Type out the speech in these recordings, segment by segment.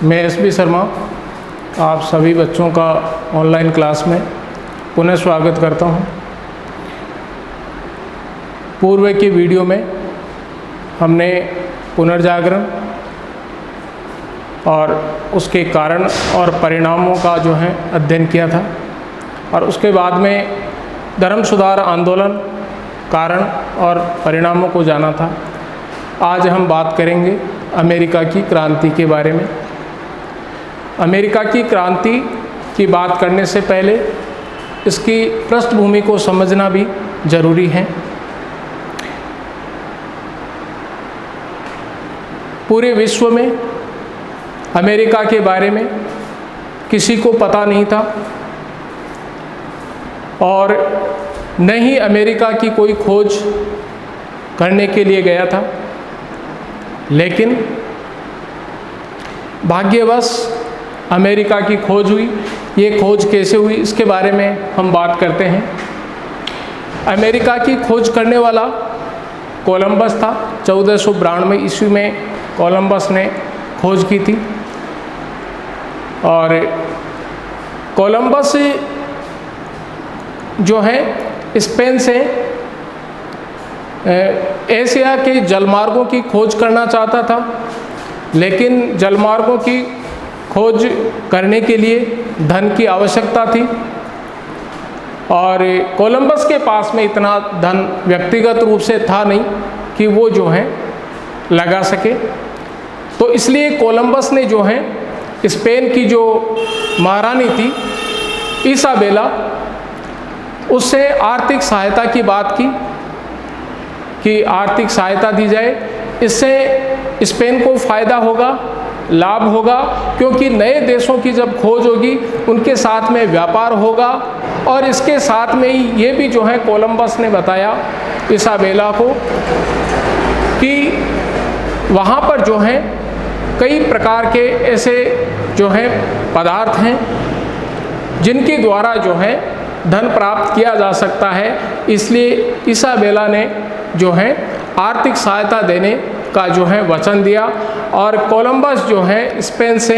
मैं एस.बी. शर्मा आप सभी बच्चों का ऑनलाइन क्लास में पुनः स्वागत करता हूं। पूर्व की वीडियो में हमने पुनर्जागरण और उसके कारण और परिणामों का अध्ययन किया था और उसके बाद में धर्म सुधार आंदोलन कारण और परिणामों को जाना था। आज हम बात करेंगे अमेरिका की क्रांति के बारे में। अमेरिका की क्रांति की बात करने से पहले इसकी पृष्ठभूमि को समझना भी ज़रूरी है। पूरे विश्व में अमेरिका के बारे में किसी को पता नहीं था और न ही अमेरिका की कोई खोज करने के लिए गया था, लेकिन भाग्यवश अमेरिका की खोज हुई। ये खोज कैसे हुई इसके बारे में हम बात करते हैं। अमेरिका की खोज करने वाला कोलंबस था। 1492 ईस्वी में कोलंबस ने खोज की थी और कोलंबस स्पेन से एशिया के जलमार्गों की खोज करना चाहता था, लेकिन जलमार्गों की खोज करने के लिए धन की आवश्यकता थी और कोलंबस के पास में इतना धन व्यक्तिगत रूप से था नहीं कि वो लगा सके। तो इसलिए कोलंबस ने स्पेन की जो महारानी थी इसाबेला, उससे आर्थिक सहायता की बात की कि आर्थिक सहायता दी जाए, इससे स्पेन को फ़ायदा होगा, लाभ होगा, क्योंकि नए देशों की जब खोज होगी उनके साथ में व्यापार होगा। और इसके साथ में ही ये भी कोलंबस ने बताया इसाबेला को कि वहाँ पर कई प्रकार के ऐसे पदार्थ हैं जिनके द्वारा धन प्राप्त किया जा सकता है। इसलिए इसाबेला ने आर्थिक सहायता देने का वचन दिया और कोलंबस स्पेन से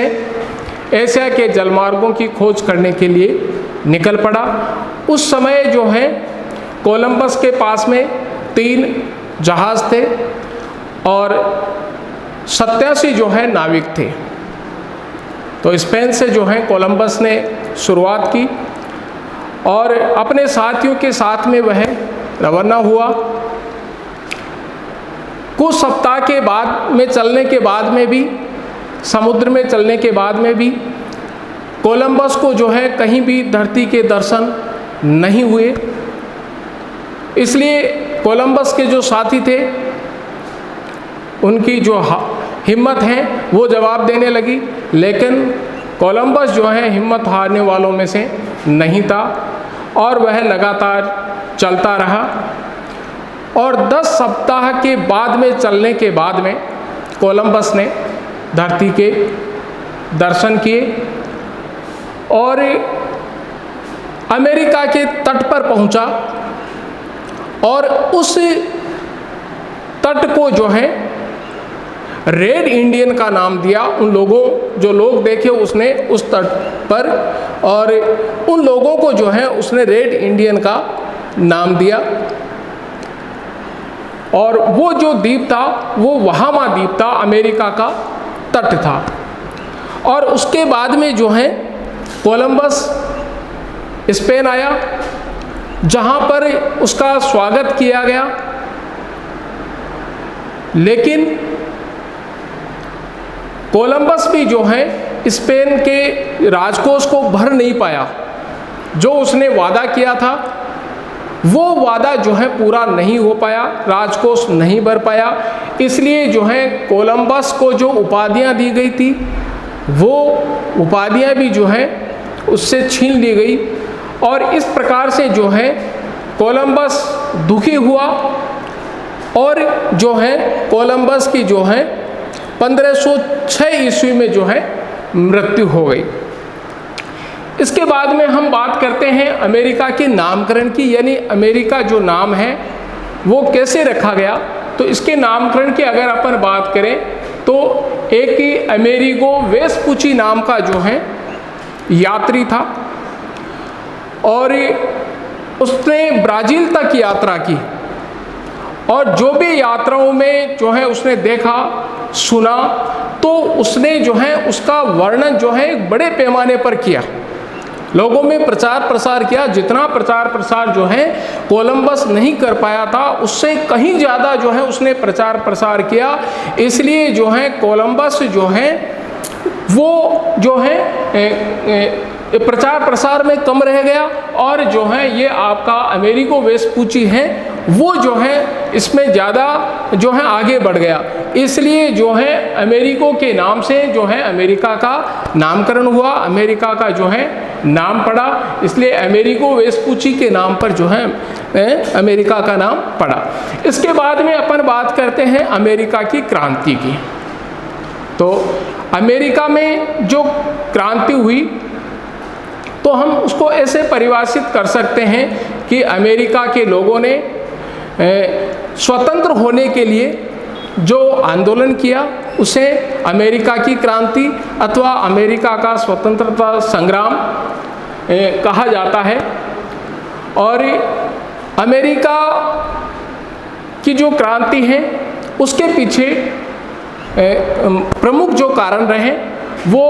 एशिया के जलमार्गों की खोज करने के लिए निकल पड़ा। उस समय कोलंबस के पास में 3 जहाज़ थे और 87 नाविक थे। तो स्पेन से कोलंबस ने शुरुआत की और अपने साथियों के साथ में वह रवाना हुआ। कुछ सप्ताह के बाद में चलने के बाद में भी, समुद्र में चलने के बाद में भी कोलंबस को कहीं भी धरती के दर्शन नहीं हुए। इसलिए कोलंबस के जो साथी थे उनकी जो हिम्मत है वो जवाब देने लगी, लेकिन कोलंबस हिम्मत हारने वालों में से नहीं था और वह लगातार चलता रहा। और 10 सप्ताह के बाद में चलने के बाद में कोलंबस ने धरती के दर्शन किए और अमेरिका के तट पर पहुंचा और उस तट को रेड इंडियन का नाम दिया। उन लोगों जो लोग देखे उसने उस तट पर, और उन लोगों को उसने रेड इंडियन का नाम दिया। और वो जो द्वीप था वो बहामा द्वीप था, अमेरिका का तट था। और उसके बाद में कोलंबस स्पेन आया, जहाँ पर उसका स्वागत किया गया, लेकिन कोलंबस भी स्पेन के राजकोष को भर नहीं पाया। जो उसने वादा किया था वो वादा पूरा नहीं हो पाया, राजकोष नहीं भर पाया। इसलिए कोलंबस को जो उपाधियां दी गई थी वो उपाधियां भी उससे छीन ली गई और इस प्रकार से कोलंबस दुखी हुआ और कोलंबस की 1506 ईस्वी में मृत्यु हो गई। इसके बाद में हम बात करते हैं अमेरिका के नामकरण की, यानी अमेरिका जो नाम है वो कैसे रखा गया। तो इसके नामकरण की अगर अपन बात करें तो एक ही अमेरिगो वेस्पुची नाम का जो है यात्री था और उसने ब्राज़ील तक यात्रा की और जो भी यात्राओं में जो है उसने देखा सुना तो उसने जो है उसका वर्णन जो है बड़े पैमाने पर किया, लोगों में प्रचार प्रसार किया। जितना प्रचार प्रसार जो है कोलंबस नहीं कर पाया था उससे कहीं ज़्यादा जो है उसने प्रचार प्रसार किया। इसलिए जो है कोलंबस जो है वो जो है प्रचार प्रसार में कम रह गया और जो है ये आपका अमेरिगो वेस्पुची है वो जो है इसमें ज़्यादा जो है आगे बढ़ गया। इसलिए जो है अमेरिगो के नाम से जो है अमेरिका का नामकरण हुआ, अमेरिका का जो है नाम पड़ा, इसलिए अमेरिगो वेस्पुची के नाम पर जो है अमेरिका का नाम पड़ा। इसके बाद में अपन बात करते हैं अमेरिका की क्रांति की। तो अमेरिका में जो क्रांति हुई तो हम उसको ऐसे परिभाषित कर सकते हैं कि अमेरिका के लोगों ने स्वतंत्र होने के लिए जो आंदोलन किया उसे अमेरिका की क्रांति अथवा अमेरिका का स्वतंत्रता संग्राम कहा जाता है। और अमेरिका की जो क्रांति है उसके पीछे प्रमुख जो कारण रहे वो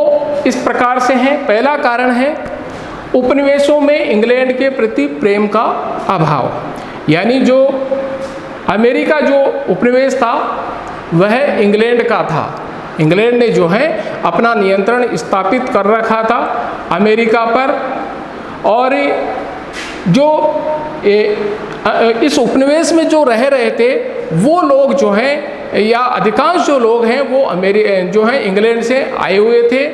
इस प्रकार से हैं। पहला कारण है उपनिवेशों में इंग्लैंड के प्रति प्रेम का अभाव, यानी जो अमेरिका जो उपनिवेश था वह इंग्लैंड का था। इंग्लैंड ने जो है अपना नियंत्रण स्थापित कर रखा था अमेरिका पर और जो इस उपनिवेश में जो रह रहे थे वो लोग जो हैं या अधिकांश जो लोग हैं वो जो है इंग्लैंड से आए हुए थे।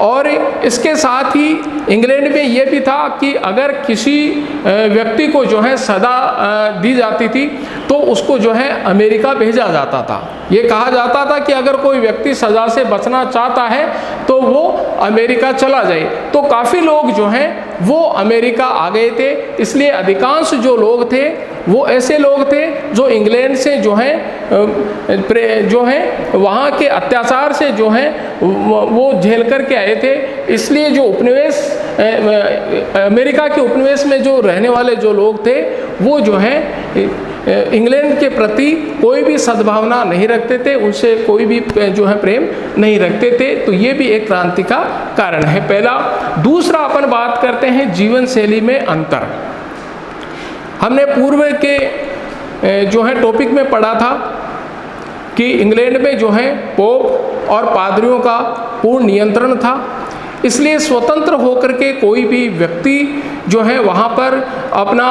और इसके साथ ही इंग्लैंड में ये भी था कि अगर किसी व्यक्ति को जो है सज़ा दी जाती थी तो उसको जो है अमेरिका भेजा जाता था। ये कहा जाता था कि अगर कोई व्यक्ति सज़ा से बचना चाहता है तो वो अमेरिका चला जाए। तो काफ़ी लोग जो हैं वो अमेरिका आ गए थे। इसलिए अधिकांश जो लोग थे वो ऐसे लोग थे जो इंग्लैंड से जो है वहाँ के अत्याचार से जो है वो झेल कर के आए थे। इसलिए जो उपनिवेश अमेरिका के उपनिवेश में जो रहने वाले जो लोग थे वो जो है इंग्लैंड के प्रति कोई भी सद्भावना नहीं रखते थे, उनसे कोई भी जो है प्रेम नहीं रखते थे। तो ये भी एक क्रांति का कारण है पहला। दूसरा अपन बात करते हैं जीवन शैली में अंतर। हमने पूर्व के जो है टॉपिक में पढ़ा था कि इंग्लैंड में जो है पोप और पादरियों का पूर्ण नियंत्रण था। इसलिए स्वतंत्र होकर के कोई भी व्यक्ति जो है वहाँ पर अपना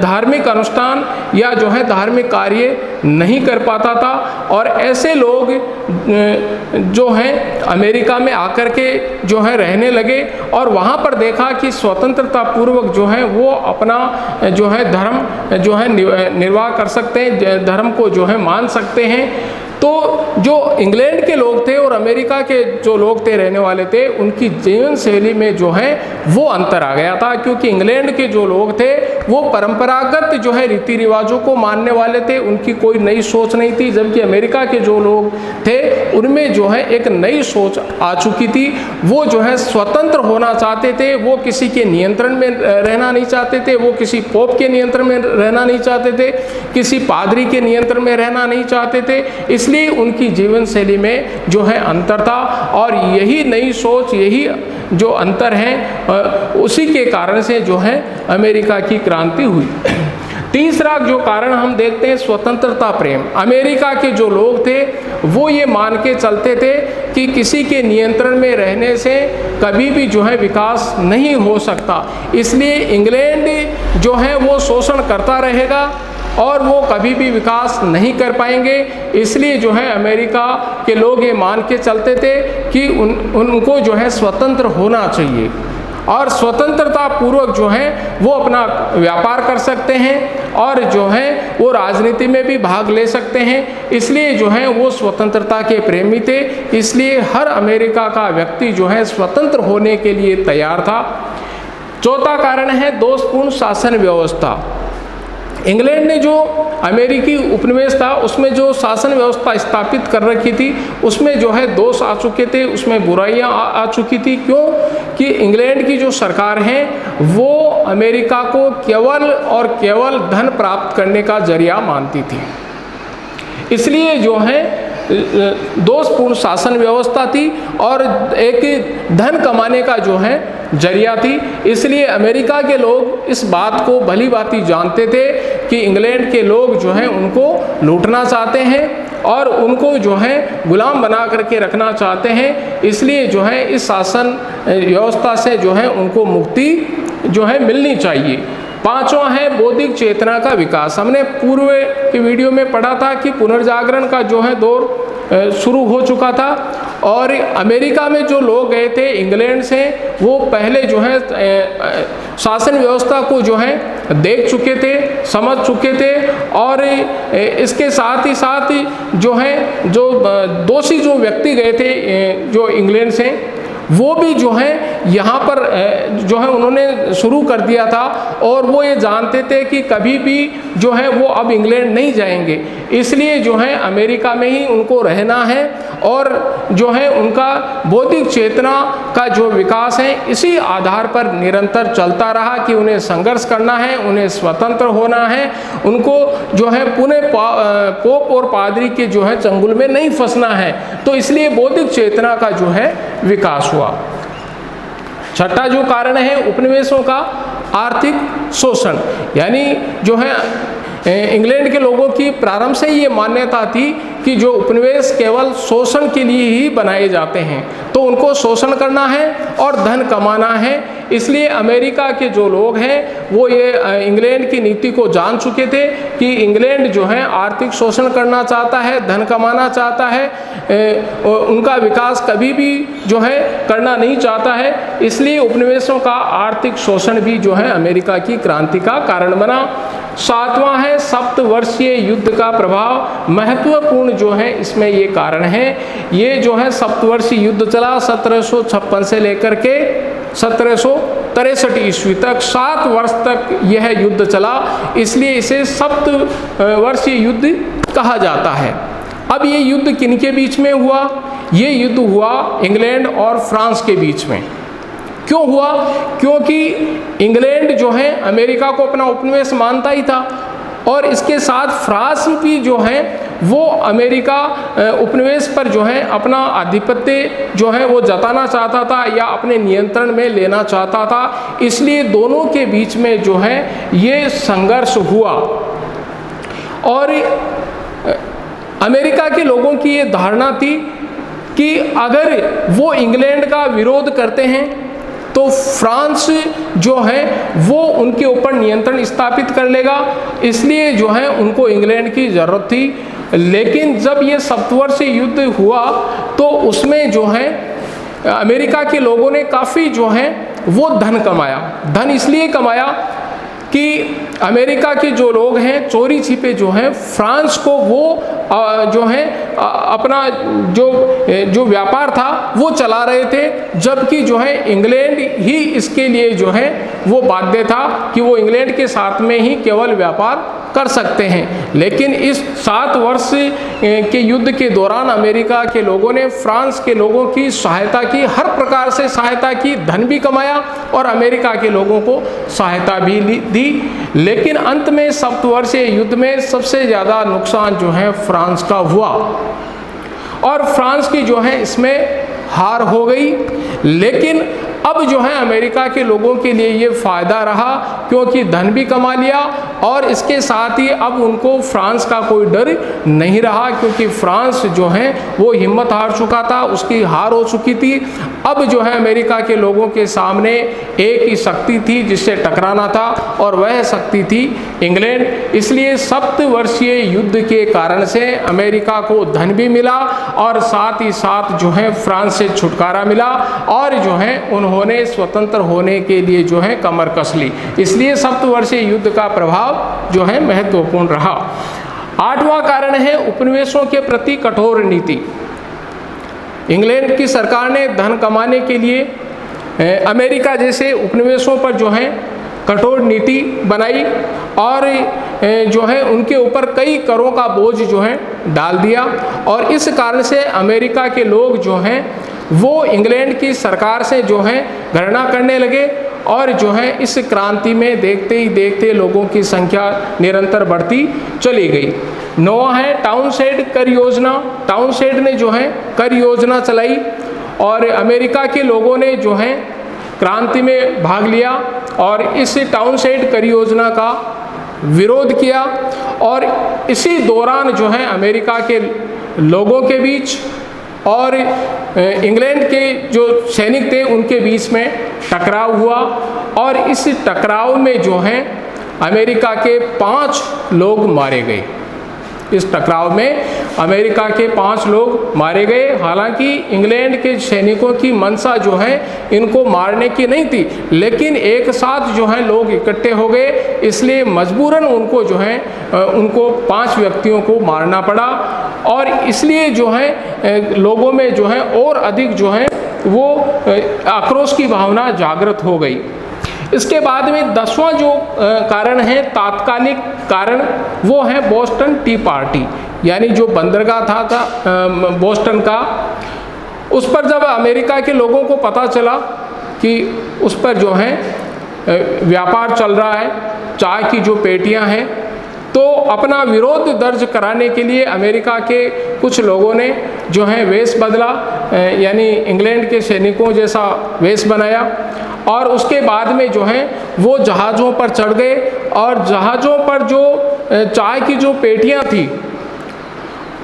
धार्मिक अनुष्ठान या जो है धार्मिक कार्य नहीं कर पाता था। और ऐसे लोग जो हैं अमेरिका में आकर के जो है रहने लगे और वहाँ पर देखा कि स्वतंत्रता पूर्वक जो है वो अपना जो है धर्म जो है निर्वाह कर सकते हैं, धर्म को जो है मान सकते हैं। तो जो इंग्लैंड के लोग थे और अमेरिका के जो लोग थे रहने वाले थे उनकी जीवन शैली में जो है वो अंतर आ गया था, क्योंकि इंग्लैंड के जो लोग थे वो परंपरागत जो है रीति रिवाजों को मानने वाले थे, उनकी कोई नई सोच नहीं थी। जबकि अमेरिका के जो लोग थे उनमें जो है एक नई सोच आ चुकी थी। वो जो है स्वतंत्र होना चाहते थे, वो किसी के नियंत्रण में रहना नहीं चाहते थे, वो किसी पोप के नियंत्रण में रहना नहीं चाहते थे, किसी पादरी के नियंत्रण में रहना नहीं चाहते थे। इसलिए उनकी जीवन शैली में जो है अंतर था और यही नई सोच, यही जो अंतर है उसी के कारण से जो है अमेरिका की क्रांति हुई। तीसरा जो कारण हम देखते हैं स्वतंत्रता प्रेम। अमेरिका के जो लोग थे वो ये मान के चलते थे कि किसी के नियंत्रण में रहने से कभी भी जो है विकास नहीं हो सकता। इसलिए इंग्लैंड जो है वो शोषण करता रहेगा और वो कभी भी विकास नहीं कर पाएंगे। इसलिए जो है अमेरिका के लोग ये मान के चलते थे कि उनको जो है स्वतंत्र होना चाहिए और स्वतंत्रता पूर्वक जो है वो अपना व्यापार कर सकते हैं और जो है वो राजनीति में भी भाग ले सकते हैं। इसलिए जो है वो स्वतंत्रता के प्रेमी थे। इसलिए हर अमेरिका का व्यक्ति जो है स्वतंत्र होने के लिए तैयार था। चौथा कारण है दोषपूर्ण शासन व्यवस्था। इंग्लैंड ने जो अमेरिकी उपनिवेश था उसमें जो शासन व्यवस्था स्थापित कर रखी थी उसमें जो है दोष आ चुके थे, उसमें बुराइयां आ चुकी थी। क्यों कि इंग्लैंड की जो सरकार है वो अमेरिका को केवल और केवल धन प्राप्त करने का जरिया मानती थी, इसलिए जो है दोषपूर्ण शासन व्यवस्था थी और एक धन कमाने का जो है जरिया थी। इसलिए अमेरिका के लोग इस बात को भली भांति जानते थे कि इंग्लैंड के लोग जो हैं उनको लूटना चाहते हैं और उनको जो है गुलाम बना करके रखना चाहते हैं। इसलिए जो है इस शासन व्यवस्था से जो है उनको मुक्ति जो है मिलनी चाहिए। पांचवा है बौद्धिक चेतना का विकास। हमने पूर्व के वीडियो में पढ़ा था कि पुनर्जागरण का जो है दौर शुरू हो चुका था और अमेरिका में जो लोग गए थे इंग्लैंड से वो पहले जो है शासन व्यवस्था को जो है देख चुके थे, समझ चुके थे और इसके साथ ही साथ जो है जो दोषी जो व्यक्ति गए थे जो इंग्लैंड से वो भी जो है यहाँ पर जो है उन्होंने शुरू कर दिया था और वो ये जानते थे कि कभी भी जो है वो अब इंग्लैंड नहीं जाएंगे, इसलिए जो है अमेरिका में ही उनको रहना है और जो है उनका बौद्धिक चेतना का जो विकास है इसी आधार पर निरंतर चलता रहा कि उन्हें संघर्ष करना है, उन्हें स्वतंत्र होना है, उनको जो है पुनः पोप और पादरी के जो है चंगुल में नहीं फंसना है। तो इसलिए बौद्धिक चेतना का जो है विकास हुआ। छठा जो कारण है उपनिवेशों का आर्थिक शोषण, यानी जो है इंग्लैंड के लोगों की प्रारंभ से ये मान्यता थी कि जो उपनिवेश केवल शोषण के लिए ही बनाए जाते हैं, तो उनको शोषण करना है और धन कमाना है। इसलिए अमेरिका के जो लोग हैं वो ये इंग्लैंड की नीति को जान चुके थे कि इंग्लैंड जो है आर्थिक शोषण करना चाहता है, धन कमाना चाहता है, उनका विकास कभी भी जो है करना नहीं चाहता है। इसलिए उपनिवेशों का आर्थिक शोषण भी जो है अमेरिका की क्रांति का कारण बना। सातवां है सप्तवर्षीय युद्ध का प्रभाव। महत्वपूर्ण जो है इसमें ये कारण है, ये जो है सप्तवर्षीय युद्ध चला 1756 से लेकर के 1763 ईस्वी तक, 7 वर्ष तक यह युद्ध चला, इसलिए इसे सप्तवर्षीय युद्ध कहा जाता है। अब ये युद्ध किनके बीच में हुआ? ये युद्ध हुआ इंग्लैंड और फ्रांस के बीच में। क्यों हुआ? क्योंकि इंग्लैंड जो है अमेरिका को अपना उपनिवेश मानता ही था और इसके साथ फ्रांस भी जो है वो अमेरिका उपनिवेश पर जो है अपना आधिपत्य जो है वो जताना चाहता था या अपने नियंत्रण में लेना चाहता था। इसलिए दोनों के बीच में जो है ये संघर्ष हुआ और अमेरिका के लोगों की ये धारणा थी कि अगर वो इंग्लैंड का विरोध करते हैं तो फ्रांस जो है वो उनके ऊपर नियंत्रण स्थापित कर लेगा, इसलिए जो है उनको इंग्लैंड की ज़रूरत थी। लेकिन जब ये सप्तवर्षीय युद्ध हुआ तो उसमें जो है अमेरिका के लोगों ने काफ़ी जो है वो धन कमाया। धन इसलिए कमाया कि अमेरिका के जो लोग हैं चोरी छिपे जो हैं फ्रांस को वो जो है अपना जो व्यापार था वो चला रहे थे, जबकि जो है इंग्लैंड ही इसके लिए जो है वो बाध्य था कि वो इंग्लैंड के साथ में ही केवल व्यापार कर सकते हैं। लेकिन इस 7 वर्ष के युद्ध के दौरान अमेरिका के लोगों ने फ्रांस के लोगों की सहायता की, हर प्रकार से सहायता की, धन भी कमाया और अमेरिका के लोगों को सहायता भी दी। लेकिन अंत में सप्तवर्षीय युद्ध में सबसे ज़्यादा नुकसान जो है फ्रांस का हुआ और फ्रांस की जो है इसमें हार हो गई। लेकिन अब जो है अमेरिका के लोगों के लिए ये फ़ायदा रहा क्योंकि धन भी कमा लिया और इसके साथ ही अब उनको फ्रांस का कोई डर नहीं रहा, क्योंकि फ्रांस जो है वो हिम्मत हार चुका था, उसकी हार हो चुकी थी। अब जो है अमेरिका के लोगों के सामने एक ही शक्ति थी जिससे टकराना था और वह शक्ति थी इंग्लैंड। इसलिए सप्तवर्षीय युद्ध के कारण से अमेरिका को धन भी मिला और साथ ही साथ जो है फ्रांस से छुटकारा मिला और जो है उन्होंने स्वतंत्र होने के लिए जो है कमर कस ली। इसलिए सप्तवर्षीय युद्ध का प्रभाव जो है महत्वपूर्ण रहा। 8वां कारण है उपनिवेशों के प्रति कठोर नीति। इंग्लैंड की सरकार ने धन कमाने के लिए अमेरिका जैसे उपनिवेशों पर जो है कठोर नीति बनाई और जो है उनके ऊपर कई करों का बोझ जो है डाल दिया। और इस कारण से अमेरिका के लोग जो हैं वो इंग्लैंड की सरकार से जो है घृणा करने लगे और जो है इस क्रांति में देखते ही देखते लोगों की संख्या निरंतर बढ़ती चली गई। नौवां है टाउनशेंड कर योजना। टाउनशेंड ने जो है कर योजना चलाई और अमेरिका के लोगों ने जो है क्रांति में भाग लिया और इस टाउनशेंड कर योजना का विरोध किया। और इसी दौरान जो है अमेरिका के लोगों के बीच और इंग्लैंड के जो सैनिक थे उनके बीच में टकराव हुआ और इस टकराव में जो है अमेरिका के 5 लोग मारे गए। इस टकराव में अमेरिका के 5 लोग मारे गए। हालांकि इंग्लैंड के सैनिकों की मंशा जो है इनको मारने की नहीं थी, लेकिन एक साथ जो है लोग इकट्ठे हो गए, इसलिए मजबूरन उनको जो है उनको 5 व्यक्तियों को मारना पड़ा। और इसलिए जो है लोगों में जो है और अधिक जो है वो आक्रोश की भावना जागृत हो गई। इसके बाद में 10वां जो कारण है तात्कालिक कारण, वो है बोस्टन टी पार्टी, यानी जो बंदरगाह था बोस्टन का, उस पर जब अमेरिका के लोगों को पता चला कि उस पर जो है व्यापार चल रहा है, चाय की जो पेटियां हैं, तो अपना विरोध दर्ज कराने के लिए अमेरिका के कुछ लोगों ने जो है वेश बदला, यानी इंग्लैंड के सैनिकों जैसा वेश बनाया और उसके बाद में जो है वो जहाज़ों पर चढ़ गए और जहाज़ों पर जो चाय की जो पेटियां थी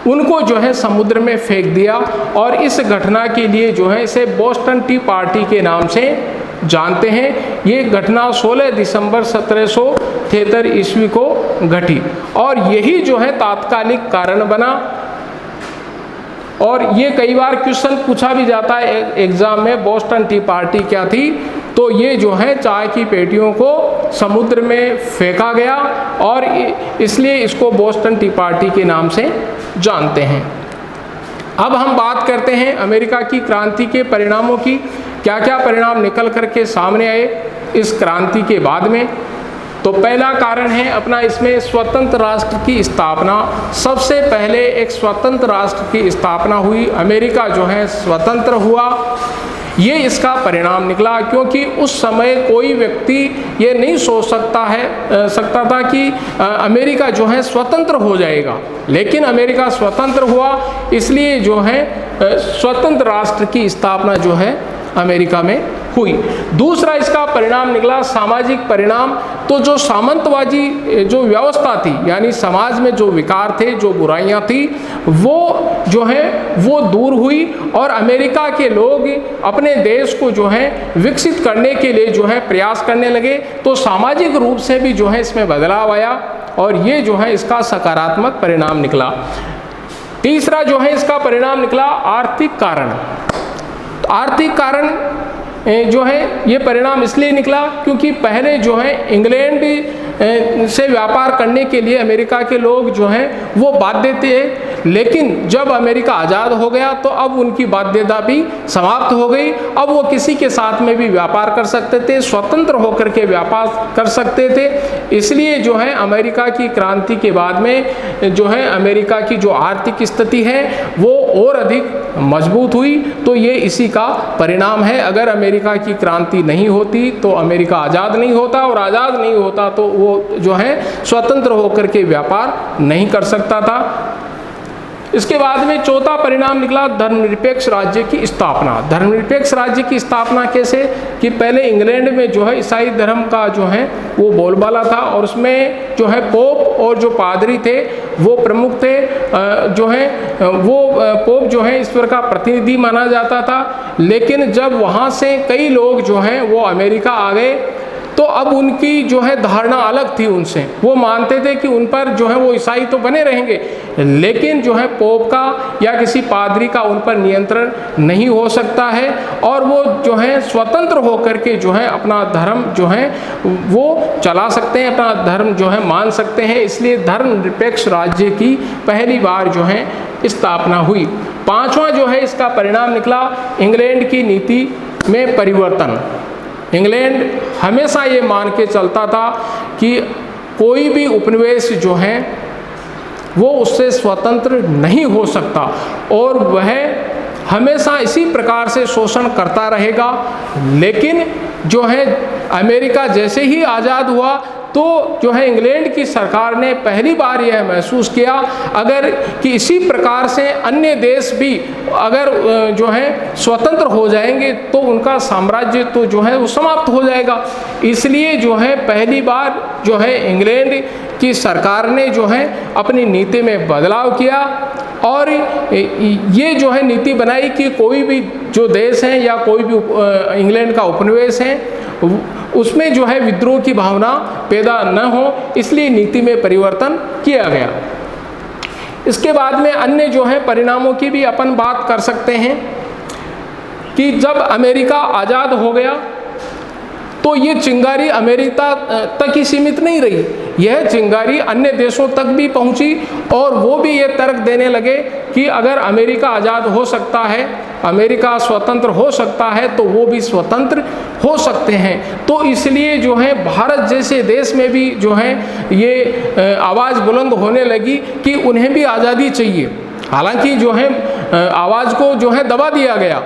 उनको जो है समुद्र में फेंक दिया। और इस घटना के लिए जो है इसे बोस्टन टी पार्टी के नाम से जानते हैं। ये घटना 16 दिसंबर 1773 ईस्वी को घटी और यही जो है तात्कालिक कारण बना। और ये कई बार क्वेश्चन पूछा भी जाता है एग्जाम में, बोस्टन टी पार्टी क्या थी? तो ये जो है चाय की पेटियों को समुद्र में फेंका गया और इसलिए इसको बोस्टन टी पार्टी के नाम से जानते हैं। अब हम बात करते हैं अमेरिका की क्रांति के परिणामों की। क्या क्या परिणाम निकल करके सामने आए इस क्रांति के बाद में। तो पहला कारण है अपना इसमें स्वतंत्र राष्ट्र की स्थापना। सबसे पहले एक स्वतंत्र राष्ट्र की स्थापना हुई, अमेरिका जो है स्वतंत्र हुआ, ये इसका परिणाम निकला। क्योंकि उस समय कोई व्यक्ति ये नहीं सोच सकता था कि अमेरिका जो है स्वतंत्र हो जाएगा, लेकिन अमेरिका स्वतंत्र हुआ, इसलिए जो है स्वतंत्र राष्ट्र की स्थापना जो है अमेरिका में हुई। दूसरा इसका परिणाम निकला सामाजिक परिणाम। तो जो सामंतवादी जो व्यवस्था थी, यानी समाज में जो विकार थे, जो बुराइयां थी, वो जो है वो दूर हुई और अमेरिका के लोग अपने देश को जो है विकसित करने के लिए जो है प्रयास करने लगे। तो सामाजिक रूप से भी जो है इसमें बदलाव आया और ये जो है इसका सकारात्मक परिणाम निकला। तीसरा जो है इसका परिणाम निकला आर्थिक कारण। आर्थिक कारण जो है ये परिणाम इसलिए निकला क्योंकि पहले जो है इंग्लैंड से व्यापार करने के लिए अमेरिका के लोग जो हैं वो बाध्य थे, लेकिन जब अमेरिका आज़ाद हो गया तो अब उनकी बाध्यता भी समाप्त हो गई। अब वो किसी के साथ में भी व्यापार कर सकते थे, स्वतंत्र होकर के व्यापार कर सकते थे। इसलिए जो है अमेरिका की क्रांति के बाद में जो है अमेरिका की जो आर्थिक स्थिति है वो और अधिक मजबूत हुई। तो ये इसी का परिणाम है। अगर अमेरिका की क्रांति नहीं होती तो अमेरिका आज़ाद नहीं होता, और आज़ाद नहीं होता तो वो जो है स्वतंत्र होकर के व्यापार नहीं कर सकता था। इसके बाद में चौथा परिणाम निकला धर्मनिरपेक्ष राज्य की स्थापना। धर्मनिरपेक्ष राज्य की स्थापना कैसे कि पहले इंग्लैंड में जो है ईसाई धर्म का जो है वो बोलबाला था और उसमें जो है पोप और जो पादरी थे वो प्रमुख थे। जो है वो पोप जो है ईश्वर का प्रतिनिधि माना जाता था। लेकिन जब वहाँ से कई लोग जो हैं वो अमेरिका आ गए तो अब उनकी जो है धारणा अलग थी उनसे। वो मानते थे कि उन पर जो है वो ईसाई तो बने रहेंगे, लेकिन जो है पोप का या किसी पादरी का उन पर नियंत्रण नहीं हो सकता है और वो जो है स्वतंत्र होकर के जो है अपना धर्म जो है वो चला सकते हैं, अपना धर्म जो है मान सकते हैं। इसलिए धर्मनिरपेक्ष राज्य की पहली बार जो है स्थापना हुई। पांचवा जो है इसका परिणाम निकला इंग्लैंड की नीति में परिवर्तन। इंग्लैंड हमेशा ये मान के चलता था कि कोई भी उपनिवेश जो है वो उससे स्वतंत्र नहीं हो सकता और वह हमेशा इसी प्रकार से शोषण करता रहेगा। लेकिन जो है अमेरिका जैसे ही आज़ाद हुआ तो जो है इंग्लैंड की सरकार ने पहली बार यह महसूस किया अगर कि इसी प्रकार से अन्य देश भी अगर जो है स्वतंत्र हो जाएंगे तो उनका साम्राज्य तो जो है वो समाप्त हो जाएगा। इसलिए जो है पहली बार जो है इंग्लैंड की सरकार ने जो है अपनी नीति में बदलाव किया और ये जो है नीति बनाई कि कोई भी जो देश है या कोई भी इंग्लैंड का उपनिवेश है उसमें जो है विद्रोह की भावना पैदा न हो, इसलिए नीति में परिवर्तन किया गया। इसके बाद में अन्य जो है परिणामों की भी अपन बात कर सकते हैं कि जब अमेरिका आज़ाद हो गया तो ये चिंगारी अमेरिका तक ही सीमित नहीं रही, यह चिंगारी अन्य देशों तक भी पहुंची और वो भी ये तर्क देने लगे कि अगर अमेरिका आज़ाद हो सकता है, अमेरिका स्वतंत्र हो सकता है तो वो भी स्वतंत्र हो सकते हैं। तो इसलिए जो है भारत जैसे देश में भी जो है ये आवाज़ बुलंद होने लगी कि उन्हें भी आज़ादी चाहिए। हालांकि जो है आवाज़ को जो है दबा दिया गया,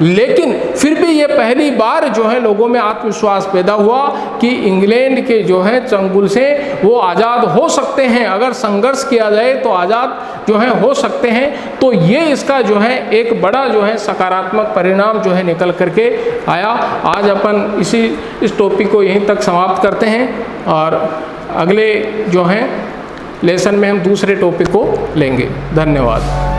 लेकिन फिर भी ये पहली बार जो है लोगों में आत्मविश्वास पैदा हुआ कि इंग्लैंड के जो है चंगुल से वो आज़ाद हो सकते हैं, अगर संघर्ष किया जाए तो आज़ाद जो है हो सकते हैं। तो ये इसका जो है एक बड़ा जो है सकारात्मक परिणाम जो है निकल करके आया। आज अपन इस टॉपिक को यहीं तक समाप्त करते हैं और अगले जो है लेसन में हम दूसरे टॉपिक को लेंगे। धन्यवाद।